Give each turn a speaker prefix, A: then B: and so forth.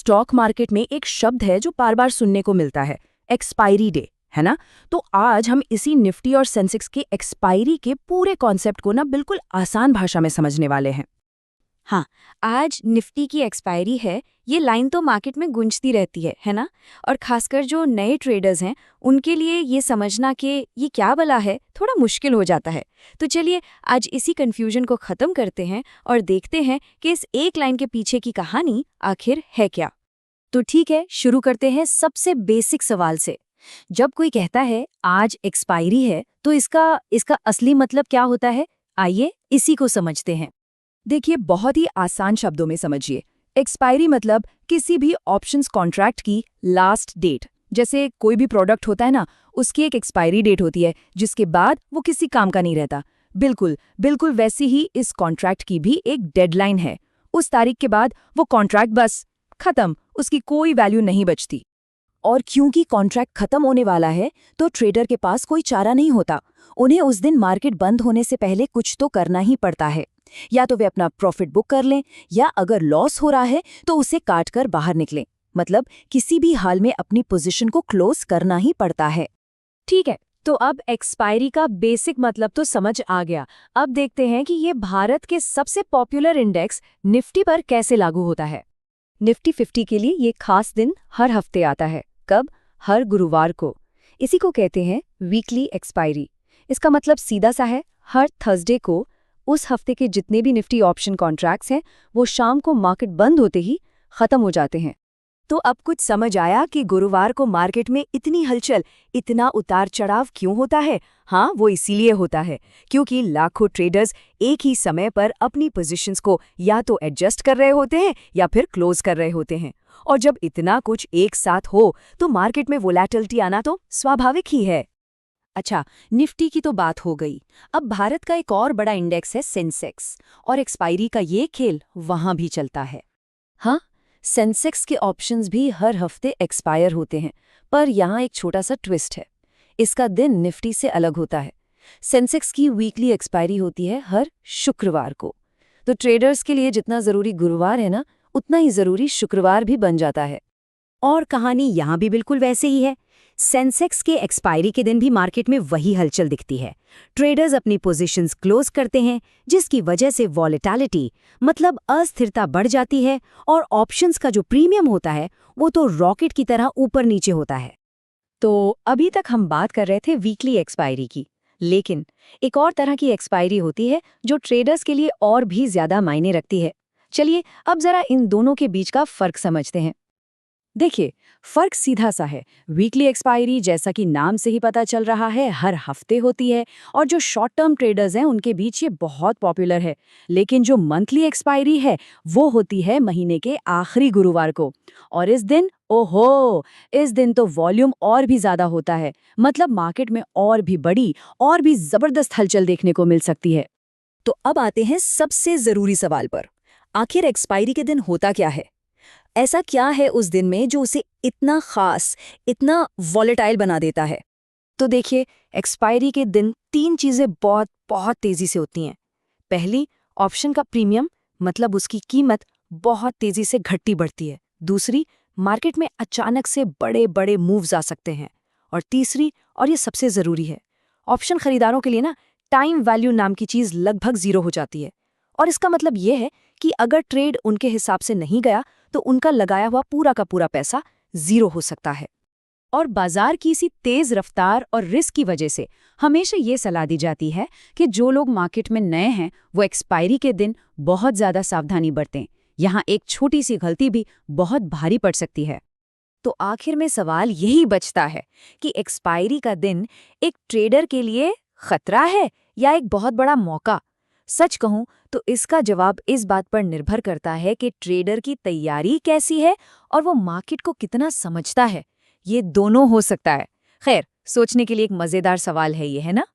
A: Stock market में एक शब्द है जो बार बार सुनने को मिलता है, एक्सपायरी डे, है ना। तो आज हम इसी निफ्टी और सेंसेक्स के एक्सपायरी के पूरे कॉन्सेप्ट को ना बिल्कुल आसान भाषा में समझने वाले हैं।
B: हाँ, आज निफ्टी की एक्सपायरी है, ये लाइन तो मार्केट में गूंजती रहती है ना। और खासकर जो नए ट्रेडर्स हैं उनके लिए ये समझना कि ये क्या भला है थोड़ा मुश्किल हो जाता है। तो चलिए आज इसी कन्फ्यूजन को ख़त्म करते हैं और देखते हैं कि इस एक लाइन के पीछे की कहानी आखिर है क्या। तो ठीक है, शुरू करते हैं सबसे बेसिक सवाल से। जब कोई कहता है आज एक्सपायरी है तो इसका असली मतलब क्या होता है? आइए इसी को समझते हैं।
A: देखिए, बहुत ही आसान शब्दों में समझिए। एक्सपायरी मतलब किसी भी ऑप्शंस कॉन्ट्रैक्ट की लास्ट डेट। जैसे कोई भी प्रोडक्ट होता है ना, उसकी एक एक्सपायरी डेट होती है जिसके बाद वो किसी काम का नहीं रहता। बिल्कुल बिल्कुल वैसी ही इस कॉन्ट्रैक्ट की भी एक डेडलाइन है। उस तारीख के बाद वो कॉन्ट्रैक्ट बस खत्म, उसकी कोई वैल्यू नहीं बचती। और क्योंकि कॉन्ट्रैक्ट खत्म होने वाला है तो ट्रेडर के पास कोई चारा नहीं होता। उन्हें उस दिन मार्केट बंद होने से पहले कुछ तो करना ही पड़ता है। या तो वे अपना प्रॉफिट बुक कर लें, या अगर लॉस हो रहा है तो उसे काट कर बाहर निकलें। मतलब किसी भी हाल में अपनी पोजीशन को क्लोज करना ही पड़ता है।
B: ठीक है, तो अब एक्सपायरी का बेसिक मतलब तो समझ आ गया। अब देखते हैं कि ये भारत के सबसे पॉपुलर इंडेक्स निफ्टी पर कैसे लागू होता है। निफ्टी 50 के लिए ये खास दिन हर हफ्ते आता है। कब? हर गुरुवार को। इसी को कहते हैं वीकली एक्सपायरी। इसका मतलब सीधा सा है, हर थर्सडे को उस हफ्ते के जितने भी निफ्टी ऑप्शन कॉन्ट्रैक्ट्स हैं वो शाम को मार्केट बंद होते ही खत्म हो जाते हैं।
A: तो अब कुछ समझ आया कि गुरुवार को मार्केट में इतनी हलचल, इतना उतार चढ़ाव क्यों होता है। हाँ, वो इसीलिए होता है क्योंकि लाखों ट्रेडर्स एक ही समय पर अपनी पोजीशंस को या तो एडजस्ट कर रहे होते हैं या फिर क्लोज कर रहे होते हैं। और जब इतना कुछ एक साथ हो तो मार्केट में वोलेटिलिटी आना तो स्वाभाविक ही है। अच्छा, निफ्टी की तो बात हो गई। अब भारत का एक और बड़ा इंडेक्स है सेंसेक्स, और एक्सपायरी का ये खेल वहां भी चलता है। हाँ, सेंसेक्स के ऑप्शंस भी हर हफ्ते एक्सपायर होते हैं, पर यहाँ एक छोटा सा ट्विस्ट है। इसका दिन निफ्टी से अलग होता है। सेंसेक्स की वीकली एक्सपायरी होती है हर शुक्रवार को। तो ट्रेडर्स के लिए जितना ज़रूरी गुरुवार है ना, उतना ही ज़रूरी शुक्रवार भी बन जाता है।
B: और कहानी यहाँ भी बिल्कुल वैसे ही है। सेंसेक्स के एक्सपायरी के दिन भी मार्केट में वही हलचल दिखती है। ट्रेडर्स अपनी पोजीशंस क्लोज करते हैं, जिसकी वजह से वॉलेटिलिटी मतलब अस्थिरता बढ़ जाती है, और ऑप्शंस का जो प्रीमियम होता है वो तो रॉकेट की तरह ऊपर नीचे होता है। तो अभी तक हम बात कर रहे थे वीकली एक्सपायरी की, लेकिन एक और तरह की एक्सपायरी होती है जो ट्रेडर्स के लिए और भी ज्यादा मायने रखती है। चलिए अब जरा इन दोनों के बीच का फर्क समझते हैं। देखिए, फर्क सीधा सा है। वीकली एक्सपायरी, जैसा कि नाम से ही पता चल रहा है, हर हफ्ते होती है, और जो शॉर्ट टर्म ट्रेडर्स हैं उनके बीच ये बहुत पॉपुलर है। लेकिन जो मंथली एक्सपायरी है वो होती है महीने के आखिरी गुरुवार को। और इस दिन, ओहो, इस दिन तो वॉल्यूम और भी ज्यादा होता है। मतलब मार्केट में और भी बड़ी और भी जबरदस्त हलचल देखने को मिल सकती है।
A: तो अब आते हैं सबसे जरूरी सवाल पर। आखिर एक्सपायरी के दिन होता क्या है? ऐसा क्या है उस दिन में जो उसे इतना खास, इतना वॉलेटाइल बना देता है? तो देखिए, एक्सपायरी के दिन तीन चीजें बहुत बहुत तेजी से होती हैं। पहली, ऑप्शन का प्रीमियम, मतलब उसकी कीमत बहुत तेजी से घटती बढ़ती है। दूसरी, मार्केट में अचानक से बड़े बड़े मूव्स आ सकते हैं। और तीसरी, और ये सबसे जरूरी है, ऑप्शन खरीदारों के लिए ना टाइम वैल्यू नाम की चीज लगभग जीरो हो जाती है। और इसका मतलब ये है कि अगर ट्रेड उनके हिसाब से नहीं गया तो उनका लगाया हुआ पूरा का पूरा पैसा जीरो हो सकता है। और बाजार की इसी तेज रफ्तार और रिस्क की वजह से हमेशा ये सलाह दी जाती है कि जो लोग मार्केट में नए हैं वो एक्सपायरी के दिन बहुत ज्यादा सावधानी बरतें। यहाँ एक छोटी सी गलती भी बहुत भारी पड़ सकती है। तो आखिर में सवाल यही बचता है कि एक्सपायरी का दिन एक ट्रेडर के लिए खतरा है या एक बहुत बड़ा मौका? सच कहूं तो इसका जवाब इस बात पर निर्भर करता है कि ट्रेडर की तैयारी कैसी है और वो मार्केट को कितना समझता है। ये दोनों हो सकता है। खैर, सोचने के लिए एक मजेदार सवाल है ये, है ना?